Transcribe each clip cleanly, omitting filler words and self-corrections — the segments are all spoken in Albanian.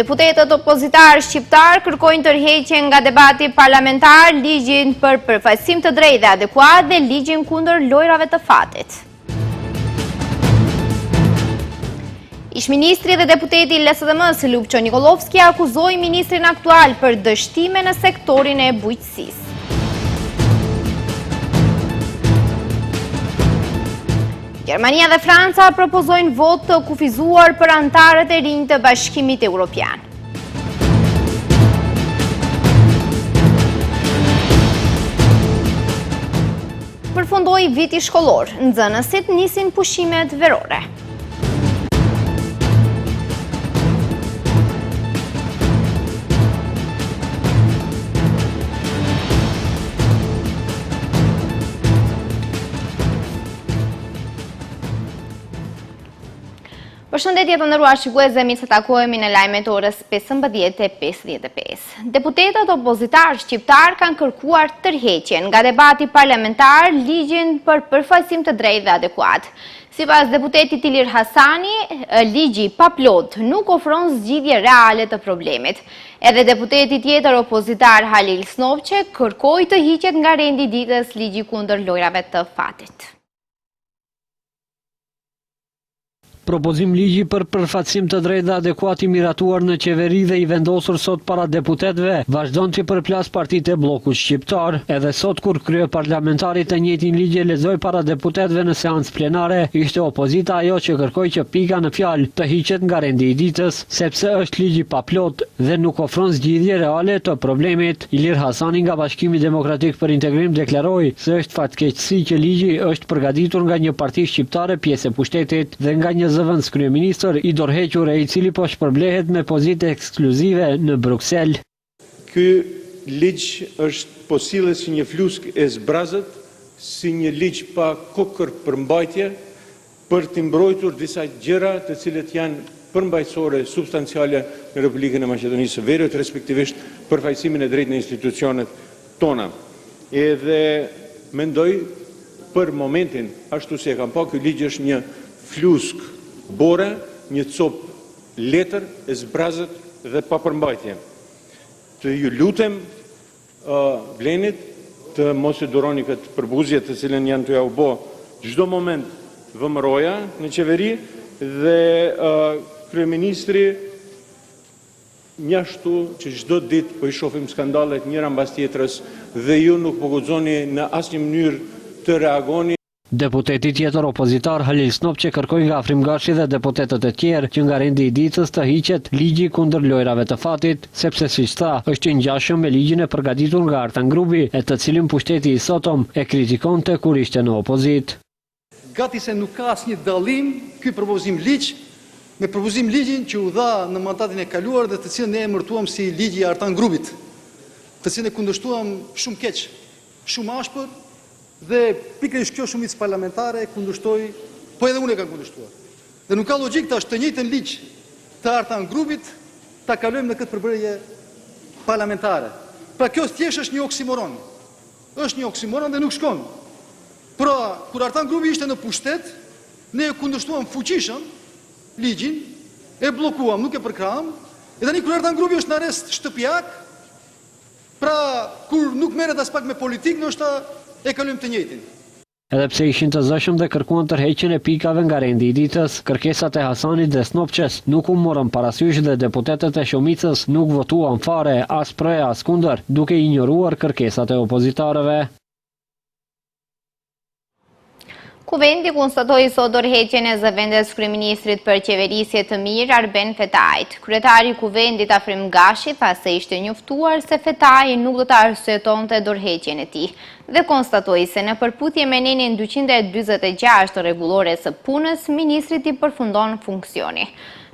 Deputetët opozitar shqiptar kërkojnë tërheqjen nga debati parlamentar ligjin për përfaqësim të drejtë dhe adekuat dhe ligjin kundër lojrave të fatit. Ish-ministri dhe deputeti i LSDM-s Lupço Nikolovski akuzoi ministrin aktual për dështime në sektorin e bujqësisë. Gjermania dhe Franca propozojnë vot të kufizuar për antarët e rinj të Bashkimit Evropian. Përfundoi viti shkollor, nxënësit nisin pushimet verore. Përshëndetje të nderuar shikues, mirë se takohemi në lajmet orës 15:55. Deputetët opozitar shqiptar kanë kërkuar tërheqjen nga debati parlamentar ligjin për përfaqësim të drejtë dhe adekuat. Sipas deputetit Ilir Hasani, ligji pa plot nuk ofron zgjidhje reale të problemit. Edhe deputeti tjetër opozitar Halil Snovçe kërkoi të hiqet nga rendi i ditës ligji kundër lojrave të fatit. Propozim ligji për përfaqësim të drejtë dhe adekuat i miratuar në qeveri dhe i vendosur sot para deputetëve, vazhdon që përplas partitë e bllokut shqiptar. Edhe sot kur kryeparlamentari të njëjtin ligj e lexoi para deputetëve në seancë plenare, ishte opozita ajo që kërkoi që pika në fjalë të hiqet nga rendi i ditës, sepse është ligji pa plot dhe nuk ofron zgjidhje reale të problemit. Ilir Hasani nga Bashkimi Demokratik për Integrim deklaroi se është fatkeqësi që ligji është përgatitur nga një parti shqiptare pjesë e pushtetit dhe nga një zëvendës kryeministër i dorëhequr e i cili po shpërblehet me pozitë ekskluzive në Bruksel. Ky ligj është po sillet si një flusk e zbrazët, si një ligj pa kokër përmbajtje për të mbrojtur disa gjëra të cilët janë përmbajtësore substanciale në Republikën e Maqedonisë së Veriut, respektivisht përfaqësimin e drejtë në institucionet tona. Edhe mendoj për momentin, ashtu si e kam pa, ky ligj është një flusk bore, një cop letër e zbrazët dhe pa përmbajtje. Të ju lutem Blenit të mos e duroni këtë përbuzje të cilën janë të ja u bë çdo moment vëmëroja në qeveri dhe kryeministri njashtu që çdo ditë po i shohim skandalet njëra mbas tjetrës dhe ju nuk po guxoni në asnjë mënyrë të reagoni. Deputeti tjetër opozitar Halil Snovçe kërkoi nga Afrimgashi dhe deputetët e tjerë që nga rendi i ditës të hiqet ligji kundër lojrave të fatit, sepse siç tha, është i ngjashëm me ligjin e përgatitur nga Artan Grupi, e të cilin pushteti i sotëm e kritikonte kur ishte në opozit. Gati se nuk ka asnjë dallim ky propozim ligj me propozim ligjin që u dha në mandatin e kaluar dhe të cilën ne emërtuam si ligji i Artan Grupit, të cilën e kundërshtuam shumë keq, shumë ashpër. Dhe pikërisht kjo shumicë parlamentare kundërshtoi, po edhe unë e kam kundërshtuar. Dhe nuk ka logjik tash të njëjtën ligj të Artan Grupit ta kalojmë në këtë përbërje parlamentare. Pra kjo thjesht është një oksimoron. Është një oksimoron dhe nuk shkon. Pra kur Artan Grupi ishte në pushtet, ne e kundërshtuam fuqishëm ligjin, e bllokuam, nuk e përkraham. E tani kur Artan Grupi është në arrest shtëpiak, pra kur nuk merret as pak me politikë, ndoshta e kalojmë të njëjtin. Edhe pse ishin të zëshëm dhe kërkuan tërheqjen e pikave nga rendi i ditës, kërkesat e Hasanit dhe Snovçes nuk u morën parasysh dhe deputetët e shumicës nuk votuan fare as për e as kundër, duke injoruar kërkesat e opozitarëve. Kuvendi konstatoi sot dorëheqjen e zëvendës kryeministrit për qeverisje të mirë Arben Fetajt. Kryetari i Kuvendit Afrimgashi tha se ishte njoftuar se Fetaj nuk do të arsyetonte dorëheqjen e tij dhe konstatoi se në përputhje me nenin 246 të rregullores së punës, ministrit i përfundon funksioni.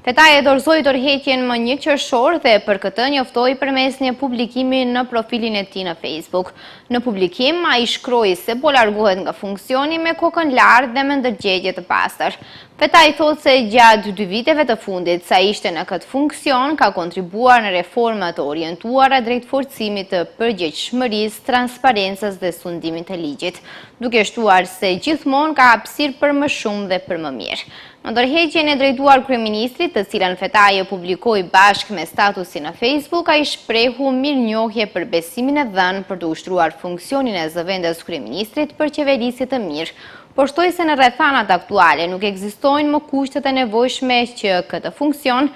Fetaj e dorëzoi dorëheqjen më 1 qershor dhe për këtë njoftoi përmes një publikimi në profilin e tij në Facebook. Në publikim ai shkroi se po largohet nga funksioni me kokën lart dhe me ndërgjegje të pastër. Fetaj thot se gjatë 2 viteve të fundit sa ishte në këtë funksion, ka kontribuar në reformat të orientuara drejt forcimit të përgjegjshmërisë, transparencës dhe sundimit të ligjit, duke shtuar se gjithmonë ka hapësirë për më shumë dhe për më mirë. Në ndërheqjen e drejtuar kryeministrit, të cilën Fetaj e publikoi bashkë me statusin në Facebook, ai shprehu mirënjohje për besimin e dhënë për të ushtruar funksionin e zëvendës kryeministrit për qeverisje të mirë, por shtoi se në rrethanat aktuale nuk ekzistojnë më kushtet e nevojshme që këtë funksion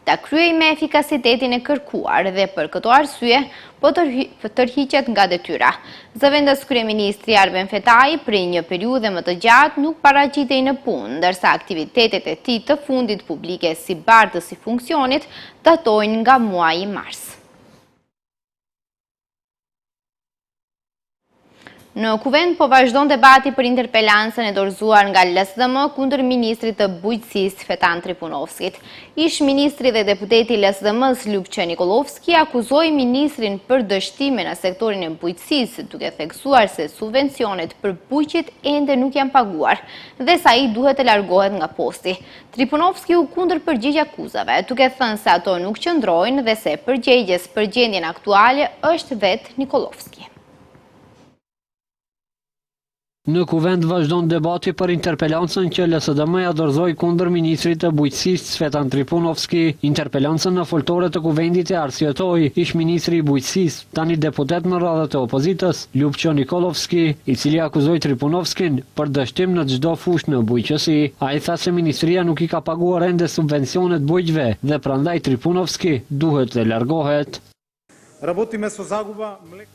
ta kryej me efikasitetin e kërkuar dhe për këto arsye po tërhiqet nga detyra. Zëvendës kryeministri Arben Fetaj prej një periudhe më të gjatë nuk paraqitej në punë, ndërsa aktivitetet e tij të fundit publike si bartës i funksionit datojnë nga muaji mars. Në Kuvend po vazhdon debati për interpelancën e dorëzuar nga LSDM kundër ministrit të bujqësisë Fetan Tripunovskit. Ish ministri dhe deputeti LSDM-s Ljupçe Nikolovski akuzoi ministrin për dështime në sektorin e bujqësisë, duke theksuar se subvencionet për bujqit ende nuk janë paguar dhe sa ai duhet të largohet nga posti. Tripunovski u kundërpërgjigj akuzave, duke thënë se ato nuk qëndrojnë dhe se përgjegjes për gjendjen aktuale është vetë Nikolovski. Në Kuvend vazhdon debati për interpelancën që LSDM ja dorëzoi kundër ministrit të bujqësisë Fetan Tripunovski. Interpelancën në foltore të Kuvendit e arsyetoi ish ministri i bujqësisë, tani deputet në radhët e opozitës, Ljupçe Nikolovski, i cili akuzoi Tripunovskin për dështim në çdo fushë në bujqësi. Ai tha se ministria nuk i ka paguar ende subvencionet bujqëve dhe prandaj Tripunovski duhet të largohet.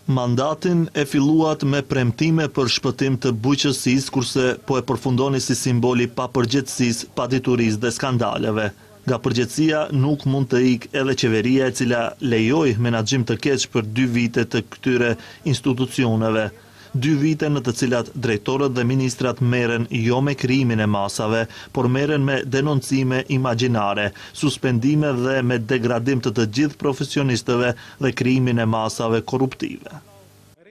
Mandatin e filluat me premtime për shpëtim të bujqësisë, kurse po e përfundoni si simboli pa përgjegjësisë, paditurisë dhe skandaleve. Nga përgjegjësia nuk mund të ikë edhe qeveria e cila lejoi menaxhim të keq për 2 vite të këtyre institucioneve. 2 vite në të cilat drejtorët dhe ministrat merren jo me krijimin e masave, por merren me denoncime imagjinare, suspendime dhe me degradim të gjithë profesionistëve dhe krijimin e masave korruptive.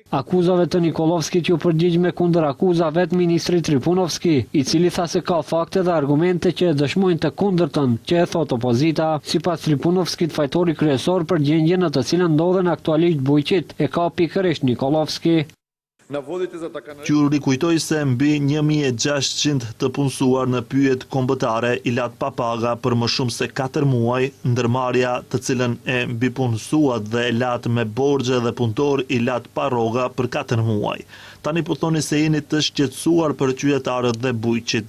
Akuzave të Nikolovskit ju përgjigj me kundër akuza vetë ministri Tripunovski, i cili tha se ka fakte dhe argumente që e dëshmojnë të kundërtën që e thot opozita. Sipas Tripunovskit, fajtori kryesor për gjendjen në të cilën ndodhen aktualisht bujqit e ka pikërisht Nikolovski. Që rikujtoj se mbi 1600 të punësuar në pyjet kombëtare i lat pa paga për më shumë se 4 muaj, ndërmarrja të cilën e mbi punësuat dhe e lat me borxhe dhe punëtor i lat pa rroga për 4 muaj. Tani po thoni se jeni të shqetësuar për qytetarët dhe bujqit.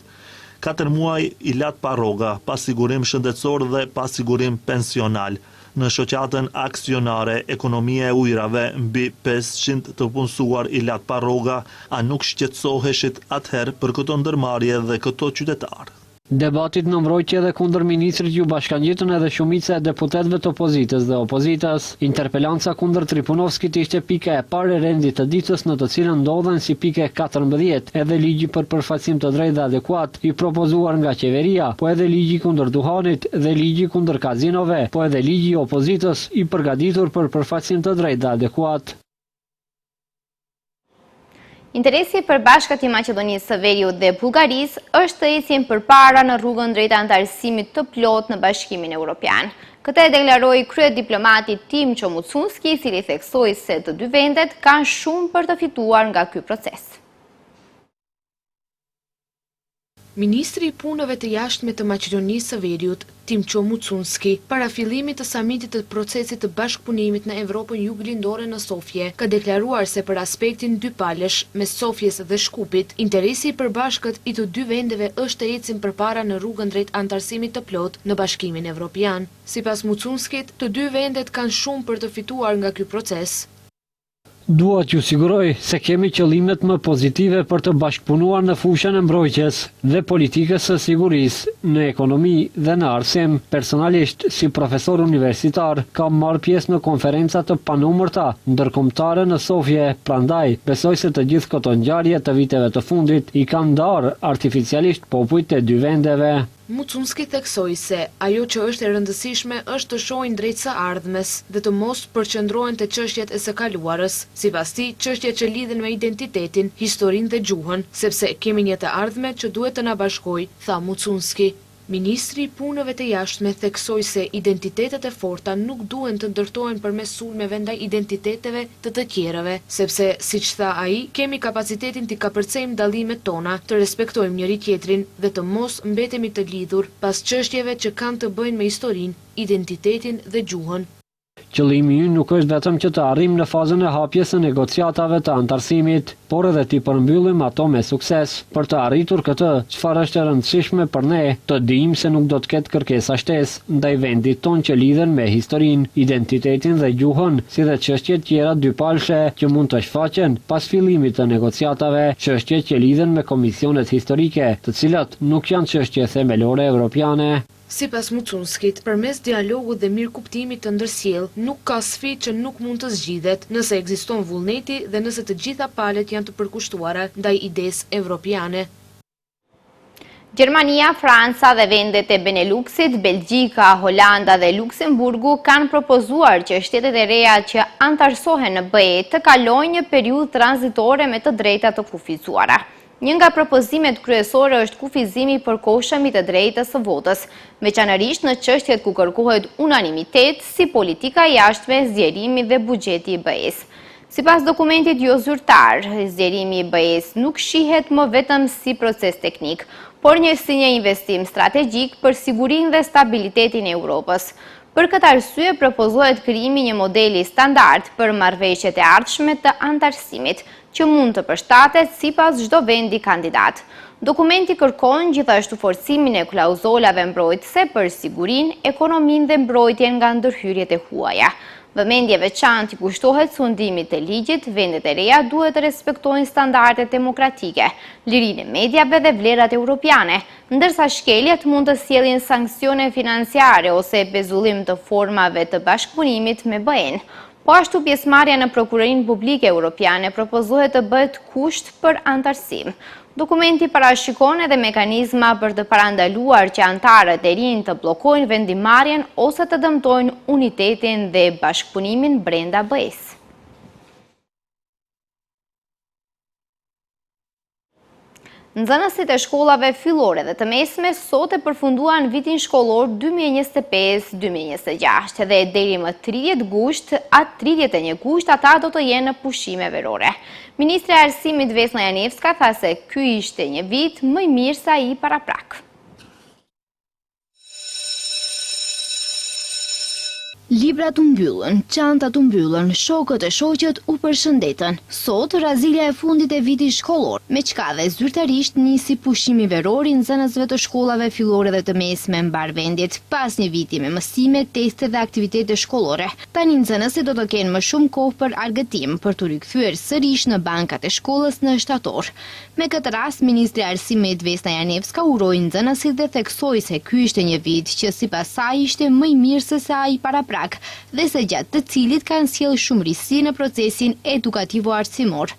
4 muaj i lat pa rroga, pa sigurim shëndetësor dhe pa sigurim pensional. Në shoqatën aksionare ekonomia e ujrave mbi 500 të punësuar i lat pa rroga, a nuk shqetësoheshit atëherë për këto ndërmarrje dhe këto qytetarë? Debatit në mbrojtje dhe kundër ministrit ju bashkangjitën edhe shumica e deputetëve të opozitës dhe opozitës. Interpelanca kundër Tripunovskit ishte pika e parë e rendit të ditës në të cilën ndodhen si pike 14 edhe ligji për përfaqësim të drejtë dhe adekuat i propozuar nga qeveria, po edhe ligji kundër duhanit dhe ligji kundër kazinove, po edhe ligji i opozitës i përgatitur për përfaqësim të drejtë dhe adekuat. Interesi për bashkat i Maqedonisë së Veriut dhe Bullgarisë është të ecjen përpara në rrugën drejt anëtarësimit të plotë në Bashkimin Evropian. Këtë e deklaroi kryediplomati Tim Çomucunski, i cili theksoi se të dy vendet kanë shumë për të fituar nga ky proces. Ministri i Punëve të Jashtme të Maqedonisë së Veriut, Tim Çomucunski, para fillimit të samitit të procesit të bashkëpunimit në Evropën Juglindore në Sofje, ka deklaruar se për aspektin dypalësh mes Sofjes dhe Shkupit, interesi i përbashkët i të dy vendeve është të ecin përpara në rrugën drejt anëtarësimit të plotë në Bashkimin Evropian. Sipas Mucunskit, të dy vendet kanë shumë për të fituar nga ky proces. Dua t'ju siguroj se kemi qëllimet më pozitive për të bashkëpunuar në fushën e mbrojtjes dhe politikës së sigurisë, në ekonomi dhe në arsim. Personalisht, si profesor universitar, kam marrë pjesë në konferenca të panumërta ndërkombëtare në Sofje, prandaj besoj se të gjithë këto ngjarje të viteve të fundit i kanë ndarë artificialisht popujt e dy vendeve. Mucunski theksoi se ajo që është e rëndësishme është të shohin drejt së ardhmes dhe të mos përqendrohen te çështjet e së kaluarës. Sipas tij, çështjet që lidhen me identitetin, historinë dhe gjuhën, sepse kemi një të ardhme që duhet të na bashkojë, tha Mucunski. Ministri i Punëve të Jashtme theksoi se identitetet e forta nuk duhen të ndërtohen përmes sulmeve ndaj identiteteve të tjerëve, sepse, siç tha ai, kemi kapacitetin të kapërcejmë dallimet tona, të respektojmë njëri tjetrin dhe të mos mbetemi të lidhur pas çështjeve që kanë të bëjnë me historinë, identitetin dhe gjuhën. Qëllimi ynë nuk është vetëm që të arrijmë në fazën e hapjes së negociatave të antarësimit, por edhe të përmbyllim ato me sukses. Për të arritur këtë, çfarë është e rëndësishme për ne, të dimë se nuk do të ketë kërkesa shtesë ndaj vendit ton që lidhen me historinë, identitetin dhe gjuhën, si dhe çështje tjera dypalshe që mund të shfaqen pas fillimit të negociatave, çështje që lidhen me komisionet historike, të cilat nuk janë çështje themelore evropiane. Sipas Mucunskit, përmes dialogut dhe mirëkuptimit të ndërsjell, nuk ka sfidë që nuk mund të zgjidhet nëse ekziston vullneti dhe nëse të gjitha palët janë të përkushtuara ndaj idesë evropiane. Gjermania, Franca dhe vendet e Beneluxit, Belgjika, Holanda dhe Luksemburgu kanë propozuar që shtetet e reja që antarësohen në BE të kalojnë një periudhë tranzitore me të drejta të kufizuara. Një nga propozimet kryesore është kufizimi i përkohshëm i të drejtës së votës, veçanërisht në çështjet ku kërkohet unanimitet, si politika e jashtme, zgjerimi dhe buxheti i BE-s. Sipas dokumentit jo zyrtar, zgjerimi i BE-s nuk shihet më vetëm si proces teknik, por si një investim strategjik për sigurinë dhe stabilitetin e Europës. Për këtë arsye propozohet krijimi një modeli standard për marrëveshjet e ardhshme të antarësimit, që mund të përshtatet sipas çdo vendi kandidat. Dokumenti kërkon gjithashtu forcimin e klauzolave mbrojtëse për sigurinë, ekonominë dhe mbrojtjen nga ndërhyrjet e huaja. Vëmendje veçantë i kushtohet sundimit të ligjit, vendet e reja duhet të respektojnë standardet demokratike, lirinë e mediave dhe vlerat europiane, ndërsa shkeljet mund të sjellin sanksione financiare ose pezullim të formave të bashkëpunimit me BE-n. Po ashtu pjesëmarrja në Prokurorinë Publike Europiane propozohet të bëhet kusht për antarësim. Dokumenti parashikon edhe mekanizma për të parandaluar që antarët e rinj të bllokojnë vendimarrjen ose të dëmtojnë unitetin dhe bashkëpunimin brenda BE-s. Nxënësit e shkollave fillore dhe të mesme sot e përfunduan vitin shkollor 2025-2026 dhe deri më 30 gusht, 31 gusht ata do të jenë në pushime verore. Ministri e Arsimit Vesna Janevska tha se ky ishte një vit më i mirë se ai paraprak. Librat u mbyllën, çantat u mbyllën, shokët e shoqët u përshëndetën. Sot, razilja e fundit e vitit shkollor, me çka dhe zyrtarisht nisi pushimi veror i nxënësve të shkollave fillore dhe të mesme mbar vendit, pas një viti me mësime, teste dhe aktivitete shkollore. Tani nxënësit do të kenë më shumë kohë për argëtim, për të rikthyer sërish në bankat e shkollës në shtator. Me këtë rast, Ministri i Arsimit Vesna Janevska uroi nxënësit dhe theksoi se ky ishte një vit që sipas saj ishte më i mirë se sa ai paraprak, dhe se gjatë të cilit kanë sjellë shumë risi në procesin edukativo-arsimor.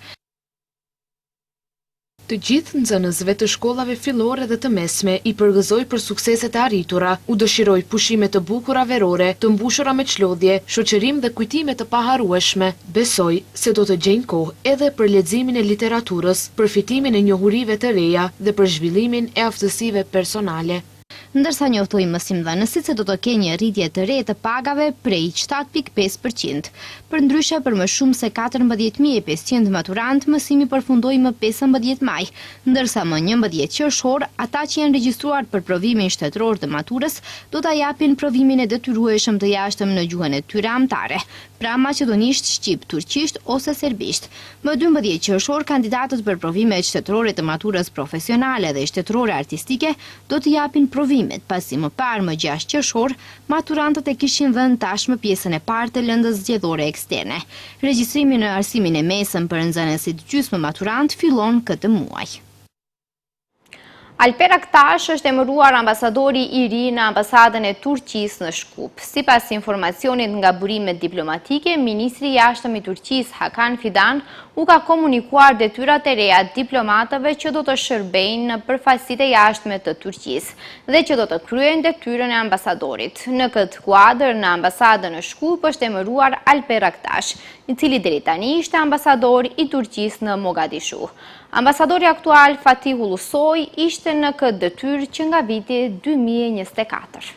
Të gjithë nxënësve të shkollave fillore dhe të mesme i përgëzoi për sukseset e arritura, u dëshiroi pushime të bukura verore, të mbushura me çlodhje, shoqërim dhe kujtime të paharrueshme. Besoi se do të gjejnë kohë edhe për leximin e literaturës, për fitimin e njohurive të reja dhe për zhvillimin e aftësive personale. Ndërsa njoftoi mësimdhënësit se do të kenë një rritje të re të pagave prej 7.5%. Përndryshe për më shumë se 14.500 maturant, mësimi përfundoi më 15 maj, ndërsa më 11 qershor, ata që janë regjistruar për provimin shtetëror të maturës do ta japin provimin e detyrueshëm të jashtëm në gjuhën e tyre amtare, pra maqedonisht, shqip, turqisht ose serbisht. Më 12 qershor, kandidatët për provimet shtetërore të maturës profesionale dhe shtetërore artistike do të japin provimet, pasi më parë më 6 qershor, maturantët e kishin dhënë tashmë pjesën e parë të lëndës zgjedhore eksterne. Regjistrimi në arsimin e mesëm për nxënësit gjysmë maturant fillon këtë muaj. Alper Aktash është emëruar ambasadori i ri në ambasadën e Turqisë në Shkup. Sipas informacionit nga burimet diplomatike, ministri i jashtëm i Turqisë Hakan Fidan u ka komunikuar detyrat e reja diplomatëve që do të shërbejnë në përfaqësitë e jashtme të Turqisë dhe që do të kryejnë detyrën e ambasadorit. Në këtë kuadër, në ambasadën në Shkup është emëruar Alper Aktash, i cili deri tani ishte ambasador i Turqisë në Mogadishu. Ambasadori aktual Fatih Ulusoj ishte në këtë detyrë që nga viti 2024.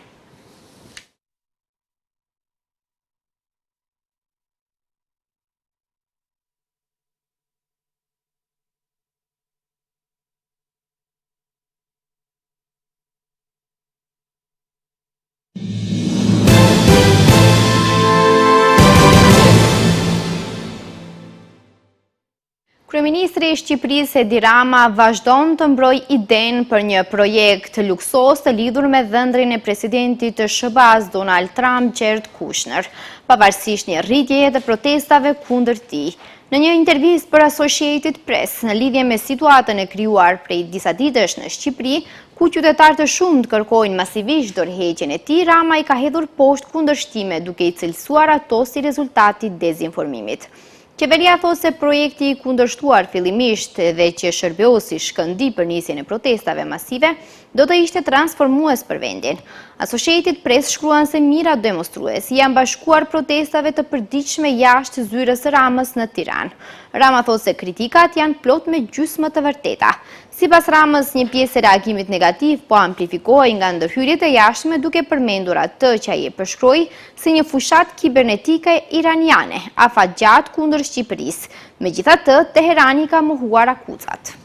Kryeministri i Shqipërisë Edi Rama vazhdon të mbrojë idenë për një projekt luksos të lidhur me dhëndrin e presidentit të SBA-s Donald Trump, Jared Kushner, pavarësisht një rritjeje të protestave kundër tij. Në një intervistë për Associated Press, në lidhje me situatën e krijuar prej disa ditësh në Shqipëri, ku qytetarë të shumtë kërkojnë masivisht dorëheqjen e tij, Rama i ka hedhur poshtë kundërshtime duke i cilësuar ato si rezultati i dezinformimit. Qeveria thosë se projekti i kundërshtuar fillimisht dhe që shërbeu si shkëndi për nisjen e protestave masive, do të ishte transformues për vendin. Associated Press shkruan se mijëra demonstrues janë bashkuar protestave të përditshme jashtë zyrës së Ramës në Tiranë. Rama thosë se kritikat janë plot me gjysmë të vërteta. Sipas Ramës, një pjesë e reagimit negativ po amplifikohej nga ndërhyrjet e jashtme duke përmendur atë që ai e përshkroi si një fushat kibernetike iraniane, afatgjatë kundër Shqipërisë. Megjithatë, Teherani ka mohuar akuzat.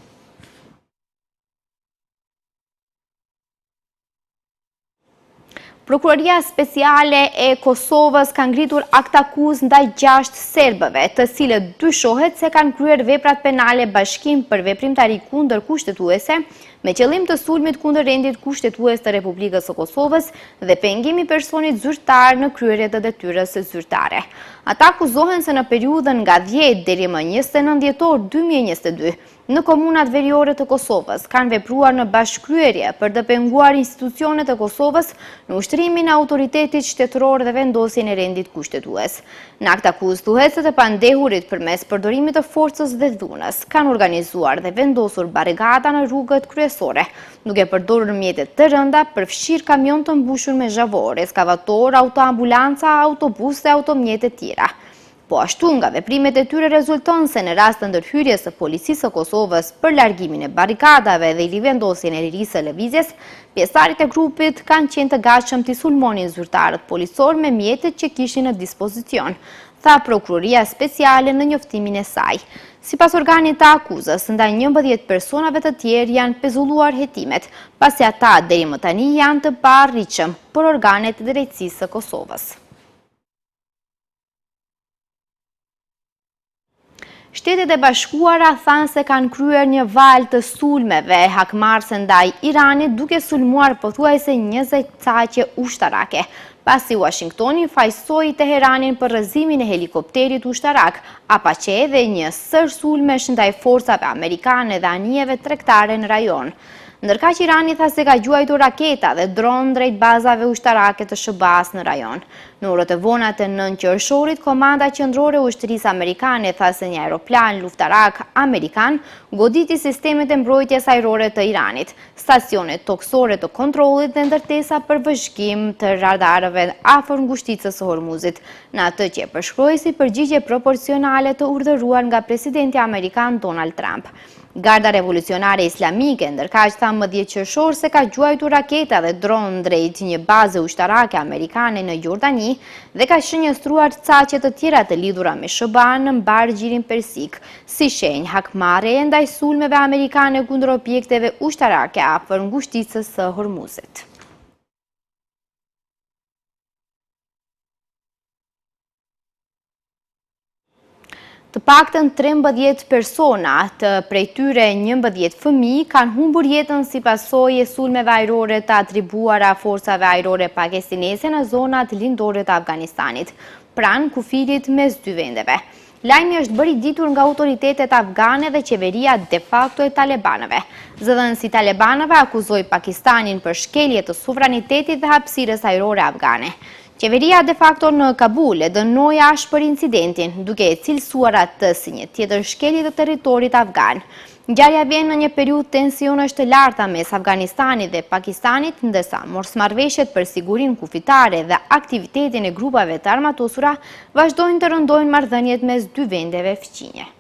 Prokuroria Speciale e Kosovës ka ngritur akt akuzë ndaj 6 serbëve, të cilët dyshohet se kanë kryer veprat penale bashkim për veprimtari kundër kushtetuese, me qëllim të sulmit kundër rendit kushtetues të Republikës së Kosovës dhe pengimi personit zyrtar në kryerje të detyrës zyrtare. Ata akuzohen se në periudhën nga 10 deri më 29 dhjetor 2022, në komunat veriore të Kosovës kanë vepruar në bashkëkryerje për të penguar institucionet e Kosovës në ushtrimin e autoritetit shtetëror dhe vendosjen e rendit kushtetues. Në akt akuzë thuhet se të pandehurit përmes përdorimit të forcës dhe dhunës kanë organizuar dhe vendosur barrikada në rrugët kryesore, duke përdorur mjete të rënda, përfshirë kamion të mbushur me zhavor, eskavator, autoambulanca, autobus dhe automjete tjera. Po ashtu nga veprimet e tyre rezulton se në rast të ndërhyrjes së policisë së Kosovës për largimin e barikadave dhe i rivendosjen e lirisë së lëvizjes, pjesëtarët e grupit kanë qenë të gatshëm të sulmonin zyrtarët policor me mjetet që kishin në dispozicion, tha Prokuroria Speciale në njoftimin e saj. Sipas organit të akuzës, ndaj 11 personave të tjerë janë pezulluar hetimet, pasi ata deri më tani janë të paarritshëm për organet e drejtësisë së Kosovës. Shtetet e Bashkuara thanë se kanë kryer një valë të sulmeve hakmarrëse ndaj Iranit duke sulmuar pothuajse 20 caqe ushtarake, pasi Washingtoni fajsoi Teheranin për rrëzimin e helikopterit ushtarak, Apache dhe një sër sulmesh ndaj forcave amerikane dhe anijeve tregtare në rajon. Ndërkaq Irani tha se ka gjuajtur raketa dhe dron drejt bazave ushtarake të SBA-s në rajon. Në orët e vona të 9 qershorit, Komanda Qendrore e Ushtrisë Amerikane tha se një aeroplan luftarak amerikan goditi sistemet e mbrojtjes ajrore të Iranit, stacionet toksore të kontrollit dhe ndërtesa për vëzhgim të radarëve afër ngushticës së Hormuzit, në atë që e përshkroi si përgjigje proporcionale të urdhëruar nga presidenti amerikan Donald Trump. Garda Revolucionare Islamike ndërkaq tha më 10 qershor se ka gjuajtur raketa dhe dron drejt një baze ushtarake amerikane në Jordani dhe ka shënjestruar caqe të tjera të lidhura me SBA-n në mbargjirin persik, si shenjë hakmarrjeje ndaj sulmeve amerikane kundër objekteve ushtarake afër ngushticës së Hormuzit. Të paktën 13 persona, të prej tyre 11 fëmijë, kanë humbur jetën si pasojë e sulmeve ajrore të atribuara forcave ajrore pakistaneze në zonat lindore të Afganistanit, pranë kufirit mes dy vendeve. Lajmi është bërë i ditur nga autoritetet afgane dhe qeveria de facto e talebanëve. Zëdhënësi talebanëve akuzoi Pakistanin për shkelje të suvranitetit dhe hapësirës ajrore afgane. Qeveria de facto në Kabul e dënoi ashpër incidentin, duke e cilësuar atë si një tjetër shkelje të territorit afgan. Ngjarja vjen në një periudhë tensionesh të larta mes Afganistanit dhe Pakistanit, ndërsa morsmarrëveshjet për sigurinë kufitare dhe aktivitetin e grupave të armatosura vazhdojnë të rëndojnë marrëdhëniet mes dy vendeve fëqinje.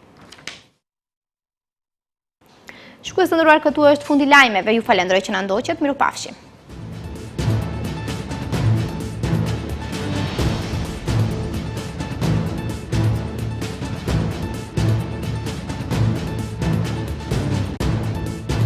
Shikues të nderuar, këtu është fundi lajmeve. Ju falenderoj që na ndoqët. Mirupafshim.